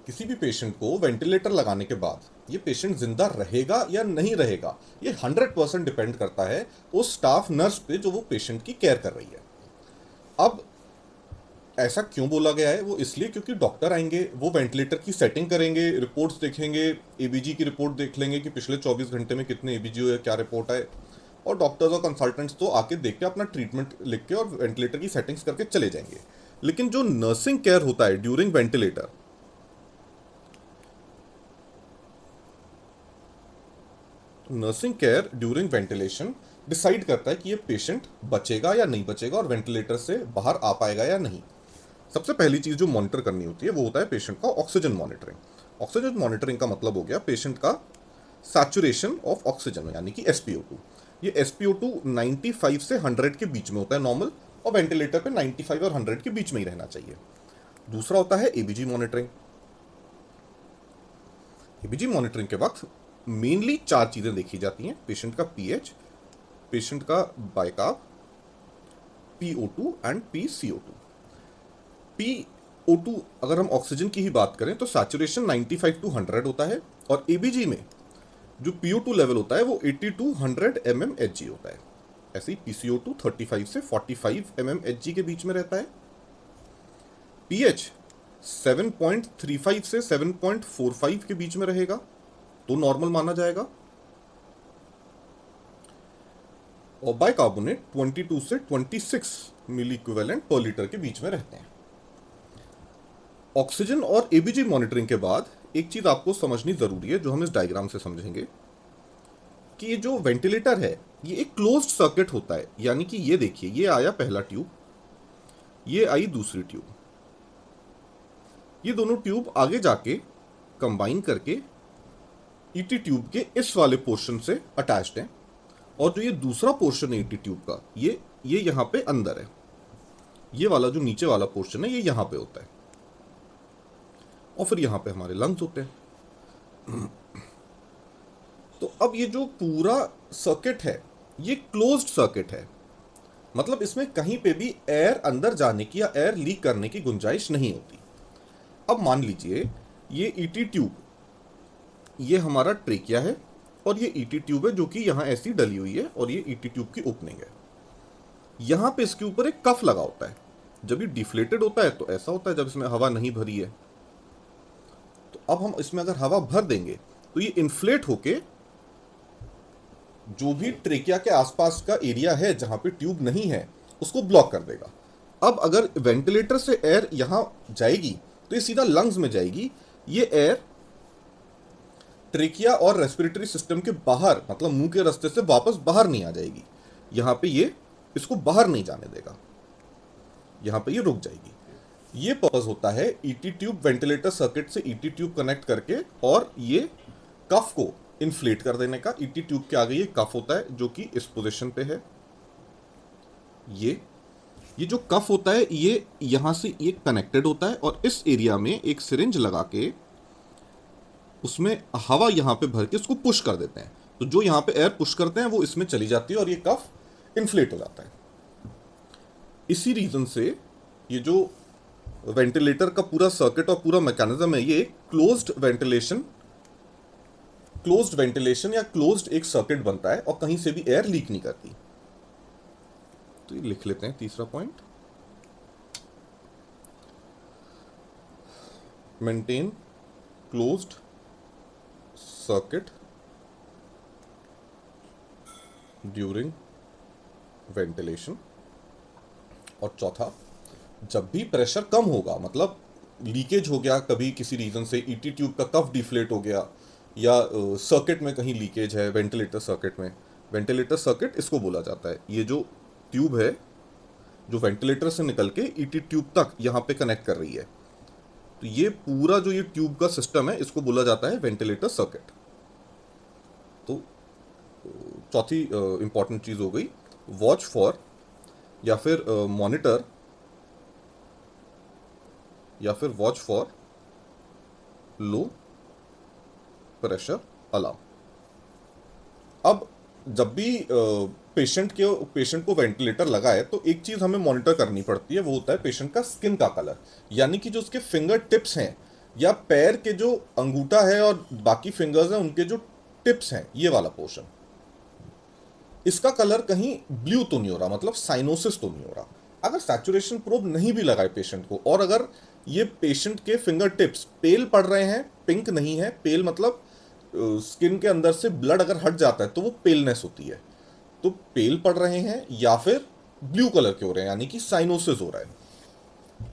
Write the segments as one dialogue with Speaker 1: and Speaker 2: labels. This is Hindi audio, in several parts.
Speaker 1: किसी भी पेशेंट को वेंटिलेटर लगाने के बाद ये पेशेंट जिंदा रहेगा या नहीं रहेगा, ये 100% डिपेंड करता है उस स्टाफ नर्स पे जो वो पेशेंट की केयर कर रही है। अब ऐसा क्यों बोला गया है? वो इसलिए क्योंकि डॉक्टर आएंगे, वो वेंटिलेटर की सेटिंग करेंगे, रिपोर्ट्स देखेंगे, एबीजी की रिपोर्ट देख लेंगे कि पिछले 24 घंटे में कितने एबीजी हुए, क्या रिपोर्ट आए, और डॉक्टर्स और कंसल्टेंट्स तो आके देख के अपना ट्रीटमेंट लिख के और वेंटिलेटर की सेटिंग्स करके चले जाएंगे। लेकिन जो नर्सिंग केयर होता है during ventilator, nursing care during ventilation decide करता है कि ये पेशेंट बचेगा या नहीं बचेगा और वेंटिलेटर से बाहर आ पाएगा या नहीं। सबसे पहली चीज जो मॉनिटर करनी होती है वो होता है पेशेंट का ऑक्सीजन मॉनिटरिंग। ऑक्सीजन मॉनिटरिंग का मतलब हो गया पेशेंट का सैचुरेशन ऑफ ऑक्सीजन, यानी कि SpO2। ये SpO2 95 से 100 के बीच में होता है नॉर्मल, और वेंटिलेटर पे 95 और 100 के बीच में ही रहना चाहिए। दूसरा होता है एबीजी मॉनिटरिंग। एबीजी मॉनिटरिंग के वक्त मेनली 4 चीजें देखी जाती हैं: पेशेंट का पीएच, पेशेंट का bicarb, PO2 and PCO2। PO2 अगर हम ऑक्सीजन की ही बात करें तो सैचुरेशन 95 टू 100 होता है, और एबीजी में जो PO2 लेवल होता है वो 80 टू 100 mmHg होता है। ऐसे ही PCO2 35 से 45 mmHg के बीच में रहता है। पीएच 7.35 से 7.45 के बीच में रहेगा तो नॉर्मल माना जाएगा, और बाइकार्बोनेट 22 से 26 मिली इक्विवेलेंट पर लीटर के बीच में रहते हैं। ऑक्सीजन और एबीजी मॉनिटरिंग के बाद एक चीज आपको समझनी जरूरी है जो हम इस डायग्राम से समझेंगे, कि ये जो वेंटिलेटर है ये एक क्लोज्ड सर्किट होता है। यानी कि ये देखिए, ये आया पहला ट्यूब, ये आई दूसरी ट्यूब, ये दोनों ट्यूब आगे जाके कंबाइन करके ईटी ट्यूब के इस वाले पोर्शन से अटैच्ड हैं, और जो ये दूसरा पोर्शन है ईटी ट्यूब का, ये यहां पे अंदर है। ये वाला जो नीचे वाला पोर्शन है ये यहां पे होता है, और फिर यहां पे हमारे लंग्स होते हैं। तो अब ये जो पूरा सर्किट है ये क्लोज्ड सर्किट है, मतलब इसमें कहीं पे भी एयर अंदर जाने की या एयर लीक करने की गुंजाइश नहीं होती। अब मान लीजिए ये ईटी ट्यूब, ये हमारा ट्रेकिया है, और ये ईटी ट्यूब है जो कि यहां ऐसी डली हुई है, और ये ईटी ट्यूब की ओपनिंग है। यहां पे इसके ऊपर एक कफ लगा होता है। जब ये डिफ्लेटेड होता है तो ऐसा होता है, जब इसमें हवा नहीं भरी है। तो अब हम इसमें अगर हवा भर देंगे तो ये इन्फ्लेट होके जो भी ट्रेकिया के आसपास का एरिया है जहां पे ट्यूब नहीं है उसको ब्लॉक कर देगा। अब अगर वेंटिलेटर से एयर यहां जाएगी तो ये सीधा लंग्स में जाएगी। ये एयर ट्रेकिया और रेस्पिरेटरी सिस्टम के बाहर, मतलब मुंह के रास्ते से वापस बाहर नहीं आ जाएगी। यहां पे ये इसको बाहर नहीं जाने देगा, यहां पे ये रुक जाएगी। ये पर्पस होता है ईटी ट्यूब वेंटिलेटर सर्किट से ईटी ट्यूब कनेक्ट करके और ये कफ को इन्फ्लेट कर देने का। ईटी ट्यूब के आगे ये कफ होता है जो कि इस पोजीशन पे है। ये जो कफ होता है ये यहां से ये कनेक्टेड होता है, और इस एरिया में एक सिरिंज लगा के उसमें हवा यहां पे भर के उसको पुश कर देते हैं। तो जो यहां पे एयर पुश करते हैं वो इसमें चली जाती है और ये कफ इन्फ्लेट हो जाता है। इसी रीजन से ये जो वेंटिलेटर का पूरा सर्किट और पूरा मैकेनिज्म है ये क्लोज्ड वेंटिलेशन या क्लोज्ड एक सर्किट बनता है, और कहीं से भी एयर लीक नहीं करती। तो ये लिख लेते हैं तीसरा point, maintain closed circuit during ventilation. और चौथा, जब भी प्रेशर कम होगा, मतलब लीकेज हो गया कभी किसी रीजन से, ईटी ट्यूब का कफ डिफ्लेट हो गया, या सर्किट में कहीं लीकेज है वेंटिलेटर सर्किट में, वेंटिलेटर सर्किट इसको बोला जाता है। ये जो ट्यूब है जो वेंटिलेटर से निकल के ईटी ट्यूब तक यहाँ पे कनेक्ट कर रही है, तो ये पूरा जो ये ट्यूब का सिस्टम है इसको बोला जाता है वेंटिलेटर सर्किट। तो चौथी इंपॉर्टेंट चीज हो गई, वॉच फॉर या फिर मॉनिटर या फिर watch for low pressure alarm. अब जब भी पेशेंट को वेंटिलेटर लगा है तो एक चीज हमें मॉनिटर करनी पड़ती है, वो होता है पेशेंट का स्किन का कलर, यानी कि जो उसके फिंगर टिप्स हैं या पैर के जो अंगूठा है और बाकी फिंगर्स हैं उनके जो टिप्स हैं, ये वाला पोर्शन, इसका कलर कहीं ब्लू तो नहीं हो रहा, मतलब साइनोसिस तो नहीं हो रहा। अगर सैचुरेशन प्रोब नहीं भी लगाए पेशेंट को, और अगर ये पेशेंट के फिंगर टिप्स पेल पड़ रहे हैं, पिंक नहीं है, पेल मतलब स्किन के अंदर से ब्लड अगर हट जाता है तो वो पेलनेस होती है, तो पेल पड़ रहे हैं या फिर ब्लू कलर के हो रहे हैं यानी कि साइनोसिस हो रहा है,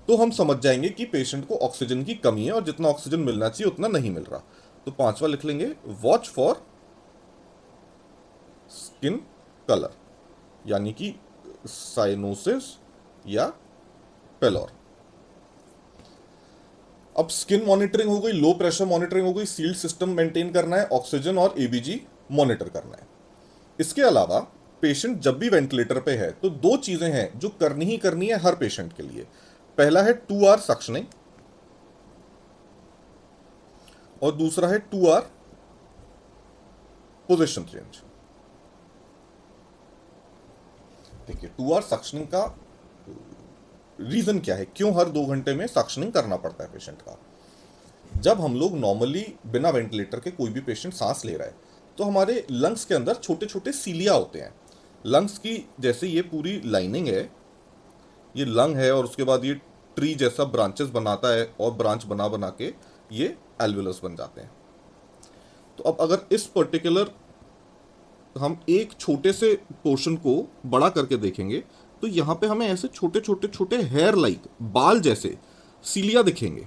Speaker 1: तो हम समझ जाएंगे कि पेशेंट को ऑक्सीजन की कमी है और जितना ऑक्सीजन मिलना चाहिए उतना नहीं मिल रहा। तो पांचवा लिख लेंगे, वॉच फॉर स्किन कलर, यानी कि साइनोसिस या पेलोर। अब स्किन मॉनिटरिंग हो गई, लो प्रेशर मॉनिटरिंग हो गई, सील्ड सिस्टम मेंटेन करना है, ऑक्सीजन और एबीजी मॉनिटर करना है। इसके अलावा पेशेंट जब भी वेंटिलेटर पे है तो दो चीजें हैं जो करनी ही करनी है हर पेशेंट के लिए। पहला है 2 आवर सक्शनिंग और दूसरा है 2 आवर पोजीशन चेंज। देखिए 2 आवर सक्शनिंग का रीजन क्या है, क्यों हर 2 घंटे में सक्शनिंग करना पड़ता है पेशेंट का। जब हम लोग नॉर्मली बिना वेंटिलेटर के कोई भी पेशेंट सांस ले रहा है तो हमारे लंग्स के अंदर छोटे छोटे सीलिया होते हैं। लंग्स की जैसे ये पूरी लाइनिंग है, ये लंग है, और उसके बाद ये ट्री जैसा ब्रांचेस बनाता है और ब्रांच बना बना के ये एल्वेलस बन जाते हैं। तो अब अगर इस पर्टिकुलर हम एक छोटे से पोर्शन को बड़ा करके देखेंगे तो यहाँ पे हमें ऐसे छोटे छोटे छोटे हेयर लाइक बाल जैसे सीलिया दिखेंगे।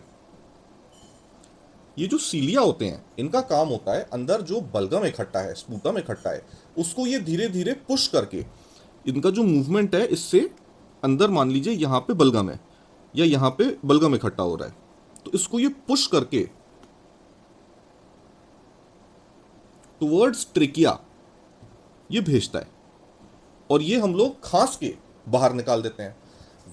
Speaker 1: ये जो सीलिया होते हैं इनका काम होता है अंदर जो बलगम इकट्ठा है, स्पूटम इकट्ठा है, उसको ये धीरे धीरे पुश करके, इनका जो मूवमेंट है इससे अंदर मान लीजिए यहाँ पे बलगम है या यहाँ पे बलगम इकट्ठा हो रहा है, तो इसको ये पुश करके टुवर्ड्स ट्रेकिया ये भेजता है और ये हम लोग खांस के बाहर निकाल देते हैं।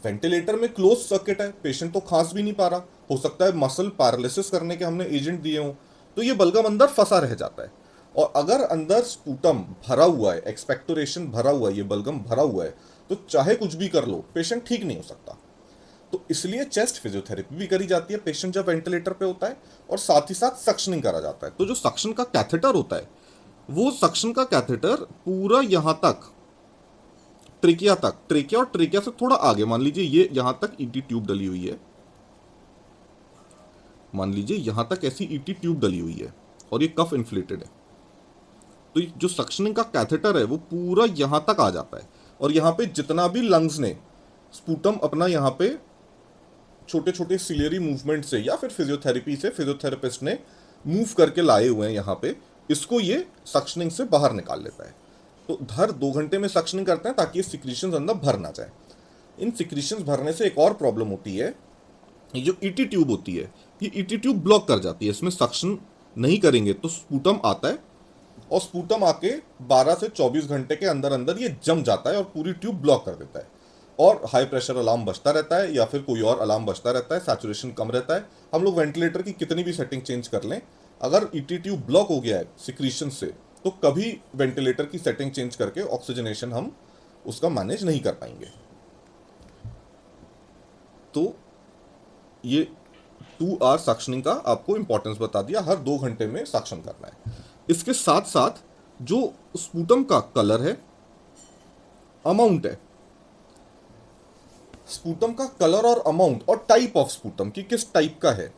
Speaker 1: वेंटिलेटर में क्लोज सर्किट है, पेशेंट तो खांस भी नहीं पा रहा, हो सकता है मसल पैरालिसिस करने के हमने एजेंट दिए हों, तो ये बलगम अंदर फंसा रह जाता है। और अगर अंदर स्पूटम भरा हुआ है, एक्सपेक्टोरेशन भरा हुआ है, ये बलगम भरा हुआ है, तो चाहे कुछ भी कर लो पेशेंट ठीक नहीं हो सकता। तो इसलिए चेस्ट फिजियोथेरेपी भी करी जाती है पेशेंट जब वेंटिलेटर पे होता है, और साथ ही साथ सक्शनिंग करा जाता है। तो जो सक्शन का कैथेटर होता है, वो सक्शन का कैथेटर पूरा यहां तक ट्रेकिया तक, ट्रेकिया और ट्रेकिया से थोड़ा आगे, मान लीजिए ये यहां तक ईटी ट्यूब डली हुई है, मान लीजिए यहां तक ऐसी ईटी ट्यूब डली हुई है और ये कफ इन्फ्लेटेड है, तो जो सक्शनिंग का कैथेटर है वो पूरा यहां तक आ जाता है और यहां पे जितना भी लंग्स ने स्पूटम अपना यहाँ पे छोटे छोटे सिलियरी मूवमेंट से या फिर फिजियोथेरेपी से फिजियोथेरेपिस्ट ने मूव करके लाए हुए हैं यहाँ पे, इसको ये सक्शनिंग से बाहर निकाल लेता है। तो हर 2 घंटे में सक्शनिंग करते हैं ताकि सिक्रीशंस अंदर भर ना जाए। इन सिक्रीशंस भरने से एक और प्रॉब्लम होती है, ये जो ईटी ट्यूब होती है ये ईटी ट्यूब ब्लॉक कर जाती है, इसमें सक्शन नहीं करेंगे तो स्पूटम आता है और स्पूटम आके 12 से 24 घंटे के अंदर अंदर ये जम जाता है और पूरी ट्यूब ब्लॉक कर देता है और हाई प्रेशर अलार्म बजता रहता है या फिर कोई और अलार्म बजता रहता है, सैचुरेशन कम रहता है। हम लोग वेंटिलेटर की कितनी भी सेटिंग चेंज कर लें, अगर ईटी ट्यूब ब्लॉक हो गया है सिक्रीशन से तो कभी वेंटिलेटर की सेटिंग चेंज करके ऑक्सीजनेशन हम उसका मैनेज नहीं कर पाएंगे। तो ये 2 आवर सक्शनिंग का आपको इंपॉर्टेंस बता दिया, हर 2 घंटे में सक्शन करना है। इसके साथ साथ जो स्पूटम का कलर है, अमाउंट है, स्पूटम का कलर और अमाउंट और टाइप ऑफ स्पूटम की किस टाइप का है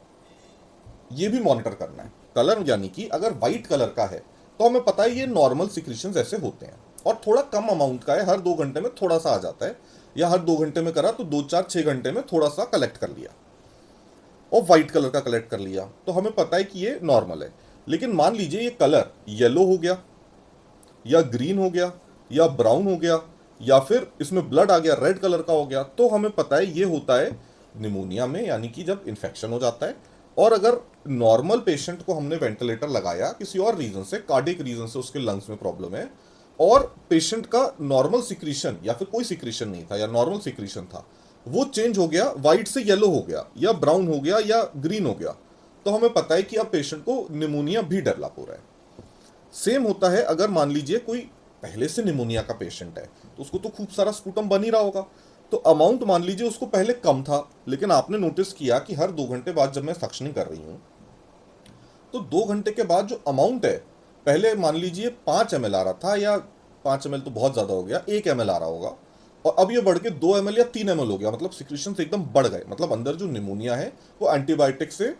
Speaker 1: ये भी मॉनिटर करना है। कलर यानी कि अगर व्हाइट कलर का है तो हमें पता है ये नॉर्मल सिक्रीशंस ऐसे होते हैं, और थोड़ा कम अमाउंट का है, हर 2 घंटे में थोड़ा सा आ जाता है, या हर 2 घंटे में करा तो 2 4 6 घंटे में थोड़ा सा कलेक्ट कर लिया और व्हाइट कलर का कलेक्ट कर लिया, तो हमें पता है कि ये नॉर्मल है। लेकिन मान लीजिए ये कलर येलो हो गया या ग्रीन हो गया या ब्राउन हो गया या फिर इसमें ब्लड आ गया, रेड कलर का हो गया, तो हमें पता है ये होता है निमोनिया में, यानी कि जब इन्फेक्शन हो जाता है। और अगर नॉर्मल पेशेंट को हमने वेंटिलेटर लगाया किसी और रीजन से, कार्डियक रीजन से उसके लंग्स में प्रॉब्लम है, और पेशेंट का नॉर्मल सिक्रीशन या फिर कोई सिक्रीशन नहीं था या नॉर्मल सिक्रीशन था, वो चेंज हो गया, व्हाइट से येलो हो गया या ब्राउन हो गया या ग्रीन हो गया, तो हमें पता है कि अब पेशेंट को निमोनिया भी डेवलप हो रहा है। सेम होता है अगर मान लीजिए कोई पहले से निमोनिया का पेशेंट है तो उसको तो खूब सारा स्पूटम बन ही रहा होगा। तो अमाउंट मान लीजिए उसको पहले कम था, लेकिन आपने नोटिस किया कि हर 2 घंटे बाद जब मैं सक्शनिंग कर रही हूँ तो 2 घंटे के बाद जो अमाउंट है, पहले मान लीजिए 5 ml आ रहा था, या 5 ml तो बहुत ज़्यादा हो गया, 1 ml आ रहा होगा, और अब ये बढ़ के 2 ml या 3 ml हो गया। मतलब सिक्रीशन एकदम बढ़ गए, मतलब अंदर जो निमोनिया है वो एंटीबायोटिक से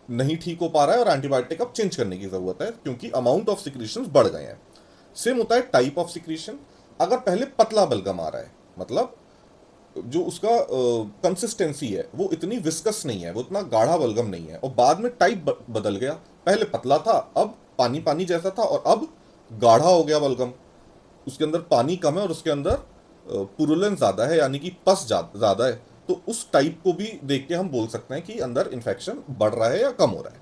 Speaker 1: नहीं ठीक हो पा रहा है और एंटीबायोटिक अब चेंज करने की ज़रूरत है क्योंकि अमाउंट ऑफ सिक्रीशन बढ़ गए हैं। सेम होता है टाइप ऑफ सिक्रीशन। अगर पहले पतला बलगम आ रहा है, मतलब जो उसका कंसिस्टेंसी है वो इतनी विस्कस नहीं है, वो इतना गाढ़ा बलगम नहीं है, और बाद में टाइप बदल गया, पहले पतला था अब पानी पानी जैसा था और अब गाढ़ा हो गया बलगम, उसके अंदर पानी कम है और उसके अंदर पुरुलेंस ज़्यादा है, यानी कि पस ज़्यादा है, तो उस टाइप को भी देख के हम बोल सकते हैं कि अंदर इन्फेक्शन बढ़ रहा है या कम हो रहा है।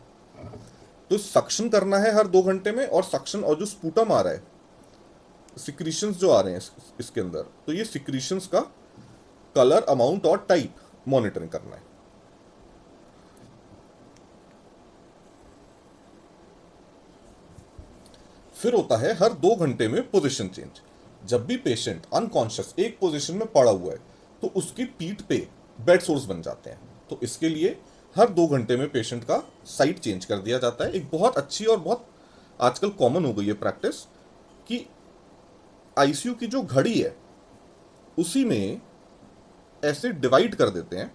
Speaker 1: तो सक्शन करना है हर 2 घंटे में, और सक्शन और जो स्पूटम आ रहा है, सिक्रीशंस जो आ रहे हैं इसके अंदर, तो ये सिक्रीशंस का कलर, अमाउंट और टाइप मॉनिटरिंग करना है। फिर होता है हर 2 घंटे में पोजीशन चेंज। जब भी पेशेंट अनकॉन्शियस एक पोजीशन में पड़ा हुआ है तो उसकी पीठ पे बेड सोर्स बन जाते हैं, तो इसके लिए हर 2 घंटे में पेशेंट का साइड चेंज कर दिया जाता है। एक बहुत अच्छी और बहुत आजकल कॉमन हो गई है प्रैक्टिस कि आईसीयू की जो घड़ी है उसी में ऐसे डिवाइड कर देते हैं,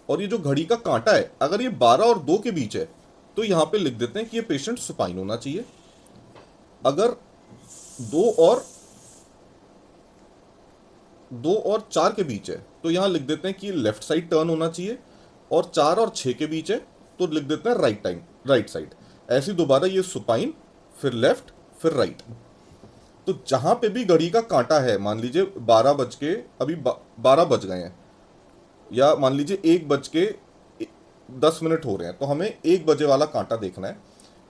Speaker 1: और ये जो घड़ी का कांटा है अगर ये 12 और 2 के बीच है तो यहाँ पे लिख देते हैं कि ये पेशेंट सुपाइन होना चाहिए। अगर 2 और 4 के बीच है तो यहाँ लिख देते हैं कि ये लेफ्ट साइड टर्न होना चाहिए, और 4 और 6 के बीच है तो लिख देते हैं राइट साइड। ऐसे दोबारा ये सुपाइन, फिर लेफ्ट, फिर राइट। तो जहां पे भी घड़ी का कांटा है, मान लीजिए 12 बज के, अभी 12 बज गए हैं, या मान लीजिए 1 बज के 10 मिनट हो रहे हैं, तो हमें 1 बजे वाला कांटा देखना है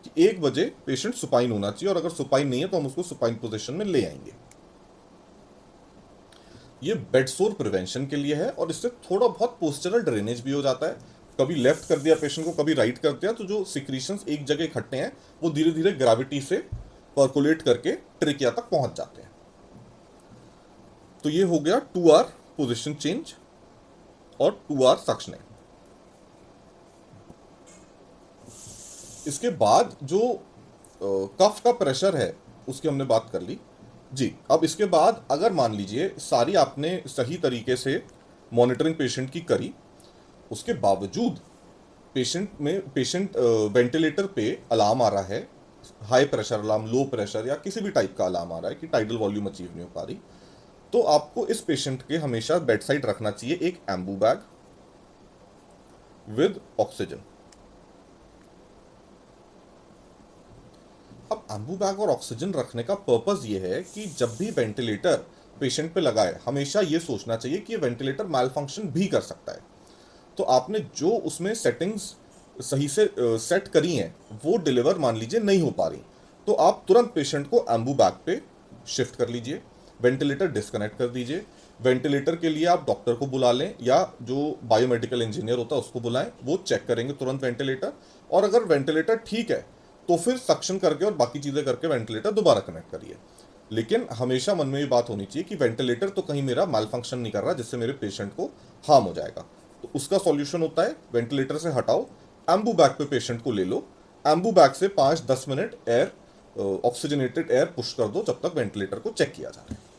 Speaker 1: कि 1 बजे पेशेंट सुपाइन होना चाहिए, और अगर सुपाइन नहीं है तो हम उसको सुपाइन पोजीशन में ले आएंगे। ये बेड सोर प्रिवेंशन के लिए है, और इससे थोड़ा बहुत पोस्चरल ड्रेनेज भी हो जाता है। कभी लेफ्ट कर दिया पेशेंट को, कभी राइट कर दिया, तो जो सिक्रीशंस एक जगह इकट्ठे हैं वो धीरे धीरे ग्रेविटी से पर्कुलेट करके ट्रिकिया तक पहुंच जाते हैं। तो ये हो गया 2 आवर पोजीशन चेंज और 2 आवर सक्शनिंग। इसके बाद जो कफ का प्रेशर है उसकी हमने बात कर ली जी। अब इसके बाद अगर मान लीजिए सारी आपने सही तरीके से मॉनिटरिंग पेशेंट की करी, उसके बावजूद पेशेंट वेंटिलेटर पे अलार्म आ रहा है, high pressure alarm, low pressure या किसी भी टाइप का अलार्म आ रहा है कि टाइडल वॉल्यूम अचीव नहीं हो पा रही, तो आपको इस पेशेंट के हमेशा बेड साइड रखना चाहिए एक एम्बू बैग विद ऑक्सीजन। अब एम्बू बैग और ऑक्सीजन रखने का पर्पस ये है कि जब भी वेंटिलेटर पेशेंट पे लगाए, हमेशा ये सोचना चाहिए कि ये वेंटिलेटर मैल फंक्शन भी कर सकता है। तो आपने जो उसमें सेटिंग्स सही से सेट करी हैं वो डिलीवर मान लीजिए नहीं हो पा रही, तो आप तुरंत पेशेंट को एम्बू बैग पे शिफ्ट कर लीजिए, वेंटिलेटर डिस्कनेक्ट कर दीजिए। वेंटिलेटर के लिए आप डॉक्टर को बुला लें या जो बायोमेडिकल इंजीनियर होता है उसको बुलाएं, वो चेक करेंगे तुरंत वेंटिलेटर, और अगर वेंटिलेटर ठीक है तो फिर सक्शन करके और बाकी चीज़ें करके वेंटिलेटर दोबारा कनेक्ट करिए। लेकिन हमेशा मन में ये बात होनी चाहिए कि वेंटिलेटर तो कहीं मेरा माल फंक्शन नहीं कर रहा जिससे मेरे पेशेंट को हार्म हो जाएगा। तो उसका सॉल्यूशन होता है वेंटिलेटर से हटाओ, एम्बू बैग पे पेशेंट को ले लो, एम्बू बैग से 5-10 minute air oxygenated air push कर दो जब तक वेंटिलेटर को चेक किया जा रहा है।